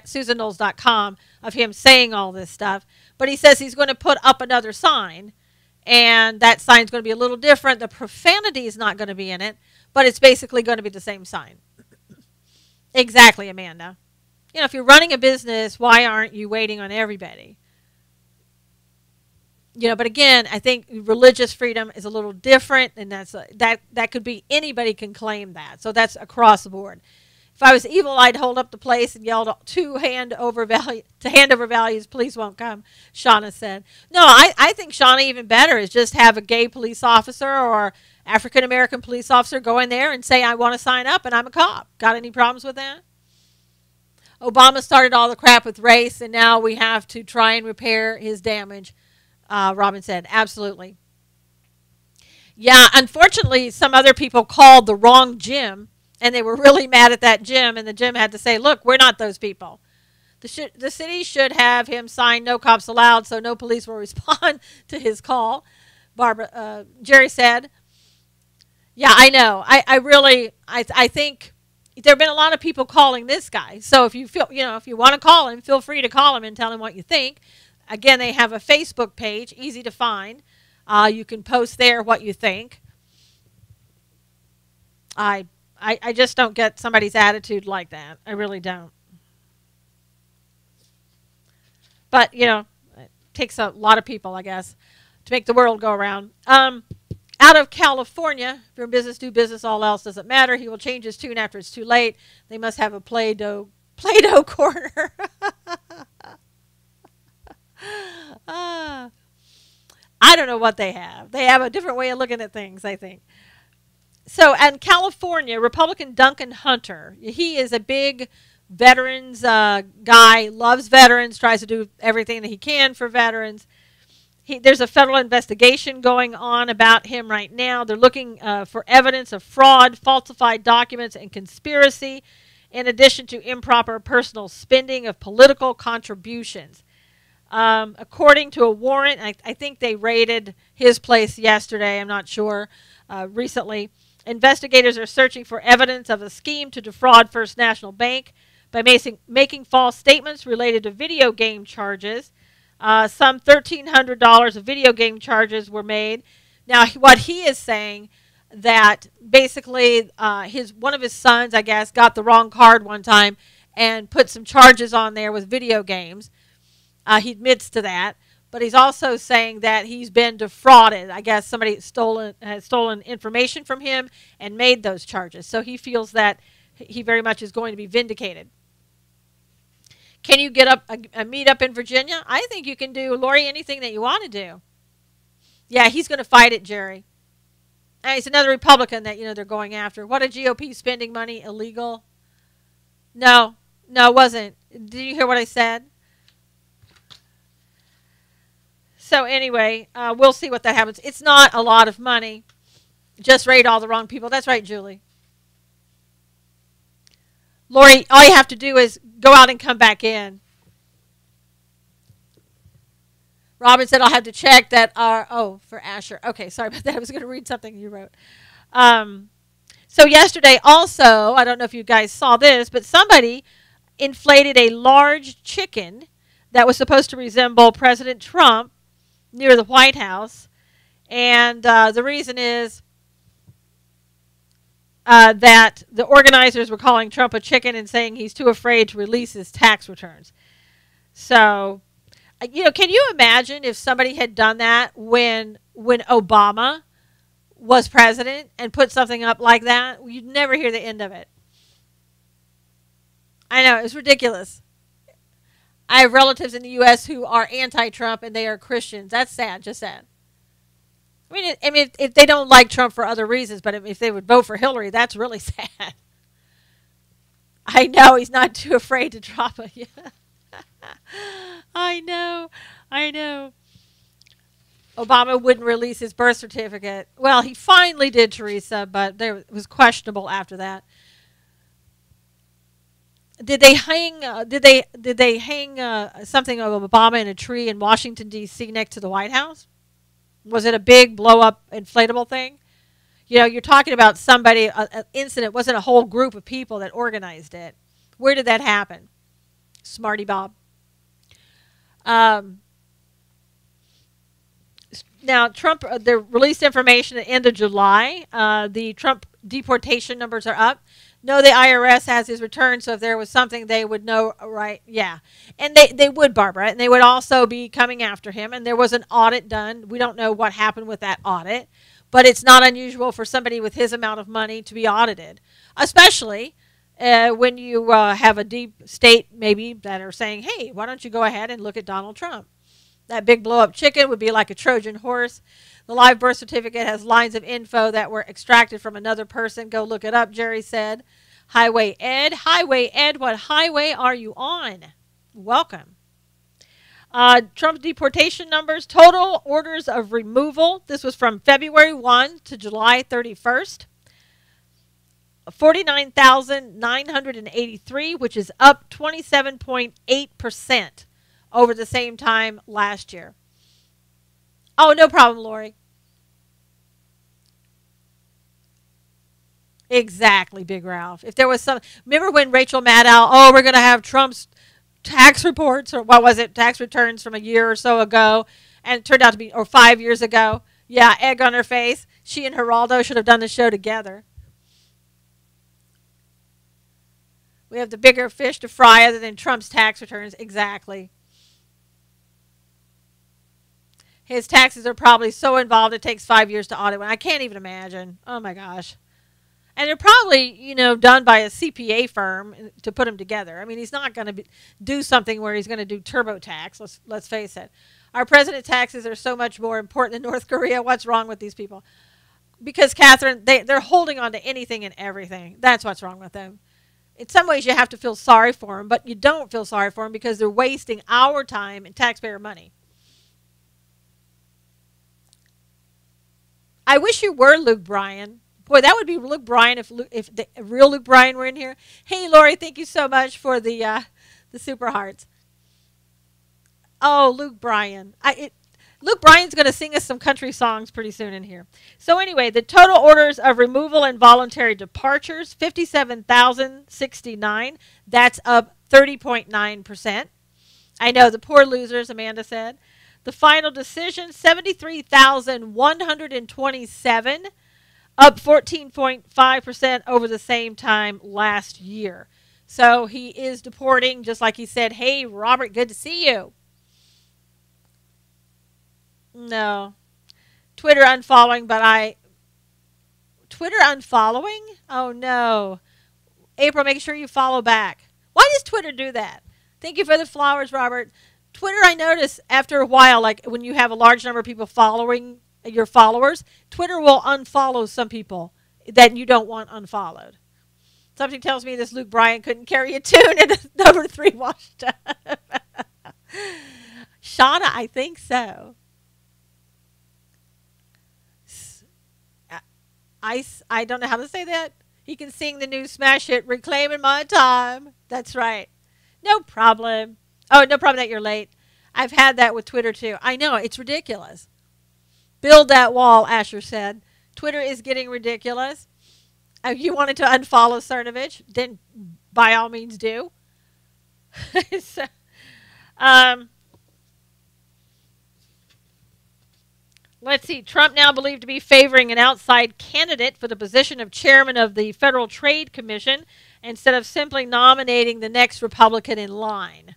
SusanKnowles.com of him saying all this stuff. But he says he's going to put up another sign, and that sign's going to be a little different. The profanity is not going to be in it, but it's basically going to be the same sign. Exactly, Amanda. If you're running a business, why aren't you waiting on everybody? But again, I think religious freedom is a little different, and that could be, anybody can claim that. So that's across the board. If I was evil, I'd hold up the place and yelled to hand over values, police won't come, Shauna said. No, I think, Shauna, even better is just have a gay police officer or African-American police officer go in there and say, I want to sign up and I'm a cop. Got any problems with that? Obama started all the crap with race, and now we have to try and repair his damage, Robin said. Absolutely. Yeah, unfortunately, some other people called the wrong gym, and they were really mad at that gym, and the gym had to say, look, we're not those people. The city should have him sign no cops allowed so no police will respond to his call, Jerry said. Yeah, I know. I think there have been a lot of people calling this guy. So if you if you want to call him, feel free to call him and tell him what you think. Again, they have a Facebook page, easy to find. You can post there what you think. I just don't get somebody's attitude like that. I really don't. But, it takes a lot of people, I guess, to make the world go around. Out of California, if you're in business, do business, all else doesn't matter. He will change his tune after it's too late. They must have a Play-Doh corner. I don't know what they have. They have a different way of looking at things, I think. So, in California, Republican Duncan Hunter, he is a big veterans guy, loves veterans, tries to do everything that he can for veterans. There's a federal investigation going on about him right now. They're looking for evidence of fraud, falsified documents, and conspiracy, in addition to improper personal spending of political contributions. According to a warrant, I think they raided his place yesterday, I'm not sure, recently. Investigators are searching for evidence of a scheme to defraud First National Bank by making false statements related to video game charges. Some $1,300 of video game charges were made. Now, what he is saying, that basically one of his sons, I guess, got the wrong card one time and put some charges on there with video games. He admits to that. But he's also saying that he's been defrauded. I guess somebody has stolen information from him and made those charges. So he feels that he very much is going to be vindicated. Can you get up a meetup in Virginia? I think you can do, Lori, anything that you want to do. Yeah, he's going to fight it, Jerry. And he's another Republican that, they're going after. What, a GOP spending money illegal? No, it wasn't. Did you hear what I said? So anyway, we'll see what that happens. It's not a lot of money. Just raid all the wrong people. That's right, Julie. Lori, all you have to do is go out and come back in. Robin said I'll have to check that for Asher. Okay, sorry about that. I was going to read something you wrote. So yesterday also, I don't know if you guys saw this, but somebody inflated a large chicken that was supposed to resemble President Trump near the White House. And the reason is that the organizers were calling Trump a chicken and saying he's too afraid to release his tax returns. So, can you imagine if somebody had done that when Obama was president and put something up like that? You'd never hear the end of it. I know, it's ridiculous. I have relatives in the U.S. who are anti-Trump and they are Christians. That's sad, just sad. I mean, if they don't like Trump for other reasons, but if they would vote for Hillary, that's really sad. I know he's not too afraid to drop it. I know. Obama wouldn't release his birth certificate. Well, he finally did, Teresa, but it was questionable after that. Did they hang? Did they hang something of Obama in a tree in Washington D.C. next to the White House? Was it a big blow-up inflatable thing? You're talking about somebody, an incident. It wasn't a whole group of people that organized it. Where did that happen? Smarty Bob. Now, Trump, they released information at the end of July. The Trump deportation numbers are up. No, the IRS has his return, so if there was something, they would know, right? Yeah. And they would, Barbara, and they would also be coming after him. And there was an audit done. We don't know what happened with that audit, but it's not unusual for somebody with his amount of money to be audited, especially when you have a deep state maybe that are saying, hey, why don't you go ahead and look at Donald Trump? That big blow-up chicken would be like a Trojan horse. The live birth certificate has lines of info that were extracted from another person. Go look it up, Jerry said. Highway Ed, what highway are you on? Welcome. Trump's deportation numbers, total orders of removal. This was from February 1 to July 31st. 49,983, which is up 27.8% over the same time last year. Oh, no problem, Lori. Exactly, Big Ralph. If there was some, remember when Rachel Maddow, we're going to have Trump's tax reports, or what was it, tax returns from a year or so ago, and it turned out to be, or 5 years ago. Yeah, egg on her face. She and Geraldo should have done the show together. We have the bigger fish to fry other than Trump's tax returns. Exactly. His taxes are probably so involved it takes 5 years to audit one. I can't even imagine. Oh my gosh. And they're probably, done by a CPA firm to put them together. I mean, he's not going to do something where he's going to do TurboTax. Let's face it. Our president's taxes are so much more important than North Korea. What's wrong with these people? Because, Catherine, they're holding on to anything and everything. That's what's wrong with them. In some ways, you have to feel sorry for them, but you don't feel sorry for them because they're wasting our time and taxpayer money. I wish you were Luke Bryan. Boy, that would be Luke Bryan if the real Luke Bryan were in here. Hey, Lori, thank you so much for the super hearts. Oh, Luke Bryan. Luke Bryan's going to sing us some country songs pretty soon in here. So anyway, the total orders of removal and voluntary departures, 57,069. That's up 30.9%. I know, the poor losers, Amanda said. The final decision, 73,127, up 14.5% over the same time last year. So he is deporting, just like he said, hey, Robert, good to see you. No. Twitter unfollowing, Twitter unfollowing? Oh, no. April, make sure you follow back. Why does Twitter do that? Thank you for the flowers, Robert. Twitter, I notice after a while, like when you have a large number of people following your followers, Twitter will unfollow some people that you don't want unfollowed. Something tells me this Luke Bryan couldn't carry a tune at number 3 washed up. Shauna, I think so. I don't know how to say that. He can sing the new smash hit, Reclaiming My Time. That's right. No problem. Oh, no problem that you're late. I've had that with Twitter too. I know, it's ridiculous. Build that wall, Asher said. Twitter is getting ridiculous. If you wanted to unfollow Cernovich, then by all means do. so, um, let's see. Trump now believed to be favoring an outside candidate for the position of chairman of the Federal Trade Commission instead of simply nominating the next Republican in line.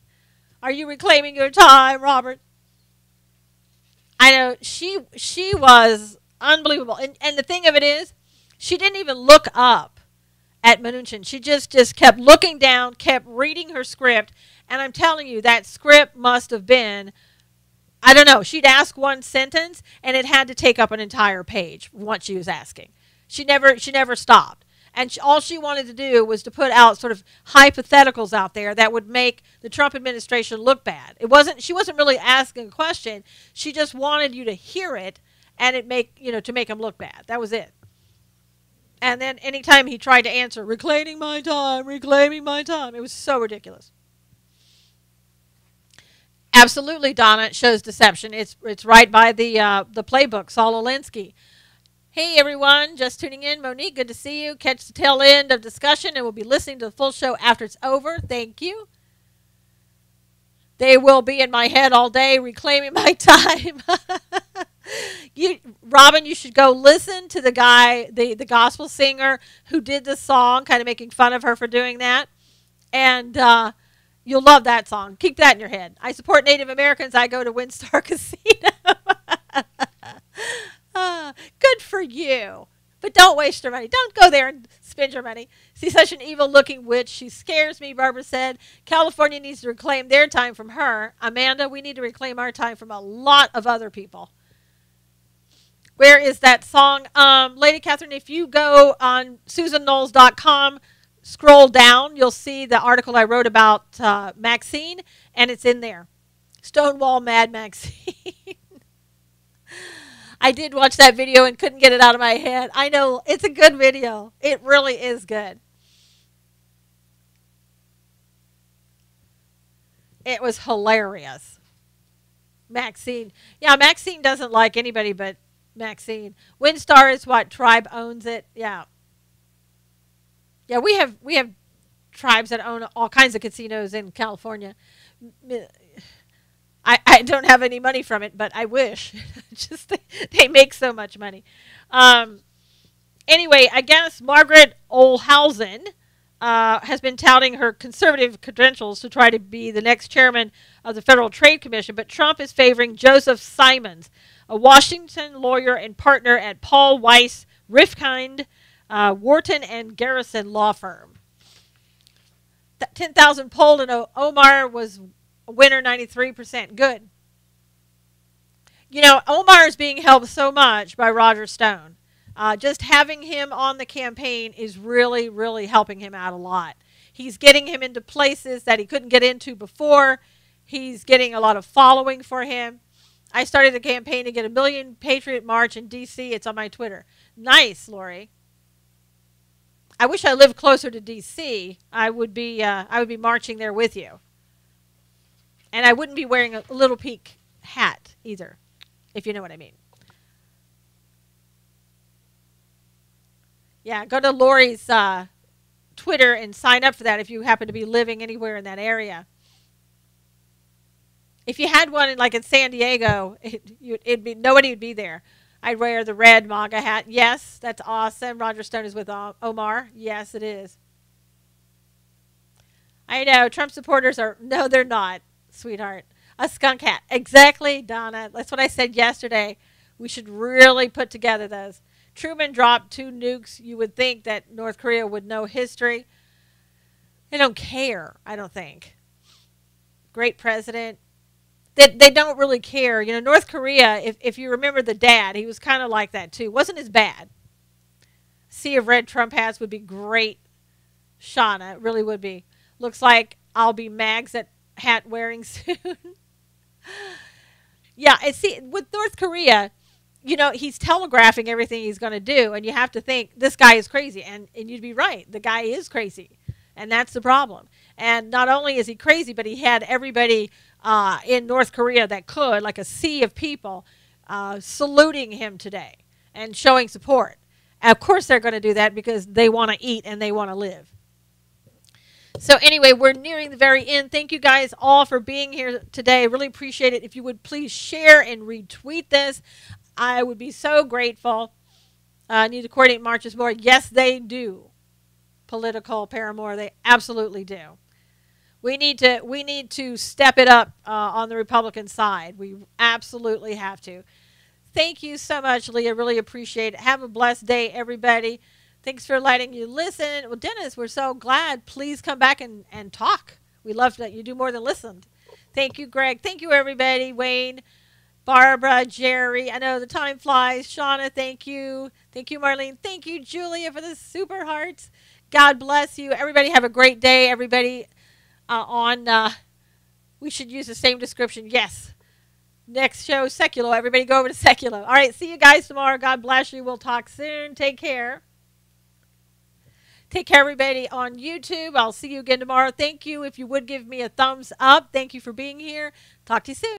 Are you reclaiming your time, Robert? I know she was unbelievable. And the thing of it is, she didn't even look up at Mnuchin. She just kept looking down, kept reading her script. And I'm telling you, that script must have been, I don't know, she'd ask one sentence and it had to take up an entire page from what she was asking. She never stopped. And all she wanted to do was to put out sort of hypotheticals out there that would make the Trump administration look bad. She wasn't really asking a question. She just wanted you to hear it and to make him look bad. That was it. And then anytime he tried to answer, reclaiming my time, it was so ridiculous. Absolutely, Donna, it shows deception. It's right by the playbook, Saul Alinsky. Hey, everyone, just tuning in. Monique, good to see you. Catch the tail end of discussion, and we'll be listening to the full show after it's over. Thank you. They will be in my head all day, reclaiming my time. Robin, you should go listen to the guy, the gospel singer who did the song, kind of making fun of her for doing that. And you'll love that song. Keep that in your head. I support Native Americans. I go to WinStar Casino. Good for you. But don't waste your money. Don't go there and spend your money. She's such an evil-looking witch. She scares me, Barbara said. California needs to reclaim their time from her. Amanda, we need to reclaim our time from a lot of other people. Where is that song? Lady Catherine, if you go on SusanKnowles.com, scroll down, you'll see the article I wrote about Maxine, and it's in there. Stonewall Mad Maxine. I did watch that video and couldn't get it out of my head. I know, it's a good video. It really is good. It was hilarious. Maxine. Yeah, Maxine doesn't like anybody but Maxine. WinStar is what? Tribe owns it. Yeah. Yeah, we have tribes that own all kinds of casinos in California. I don't have any money from it, but I wish. Just they make so much money. Anyway, I guess Margaret Olhausen has been touting her conservative credentials to try to be the next chairman of the Federal Trade Commission, but Trump is favoring Joseph Simons, a Washington lawyer and partner at Paul Weiss, Rifkind, Wharton and Garrison law firm. 10,000 polled, and Omar was a winner, 93%. Good. You know, Omar is being helped so much by Roger Stone. Just having him on the campaign is really, really helping him out a lot. He's getting him into places that he couldn't get into before. He's getting a lot of following for him. I started a campaign to get 1 million Patriot March in D.C. It's on my Twitter. Nice, Lori. I wish I lived closer to D.C. I would be marching there with you. And I wouldn't be wearing a Little Peak hat either, if you know what I mean. Yeah, go to Lori's Twitter and sign up for that if you happen to be living anywhere in that area. If you had one in San Diego, nobody would be there. I'd wear the red MAGA hat. Yes, that's awesome. Roger Stone is with Omar. Yes, it is. I know. Trump supporters are... No, they're not, sweetheart. A skunk hat. Exactly, Donna. That's what I said yesterday. We should really put together those. Truman dropped 2 nukes. You would think that North Korea would know history. They don't care, I don't think. Great president. They don't really care. You know, North Korea, if you remember the dad, he was kind of like that too. Wasn't as bad. Sea of red Trump hats would be great, Shauna. It really would be. Looks like I'll be Mags at hat wearing soon. Yeah, and see, with North Korea, you know, he's telegraphing everything he's going to do, and you have to think this guy is crazy, and you'd be right. The guy is crazy, and that's the problem. And not only is he crazy, but he had everybody in North Korea that could, like a sea of people, saluting him today and showing support. And of course they're going to do that because they want to eat and they want to live. So anyway, we're nearing the very end. Thank you guys all for being here today. I really appreciate it. If you would please share and retweet this, I would be so grateful. Need to coordinate marches more. Yes, they do. Political paramour, they absolutely do. We need to step it up on the Republican side. We absolutely have to. Thank you so much, Leah. Really appreciate it. Have a blessed day, everybody. Thanks for letting you listen. Well, Dennis, we're so glad. Please come back and talk. We love that you do more than listen. Thank you, Greg. Thank you, everybody. Wayne, Barbara, Jerry. I know the time flies. Shauna, thank you. Thank you, Marlene. Thank you, Julia, for the super hearts. God bless you. Everybody have a great day. Everybody we should use the same description. Yes. Next show, Seculo. Everybody go over to Seculo. All right, see you guys tomorrow. God bless you. We'll talk soon. Take care. Take care, everybody, on YouTube. I'll see you again tomorrow. Thank you. If you would give me a thumbs up. Thank you for being here. Talk to you soon.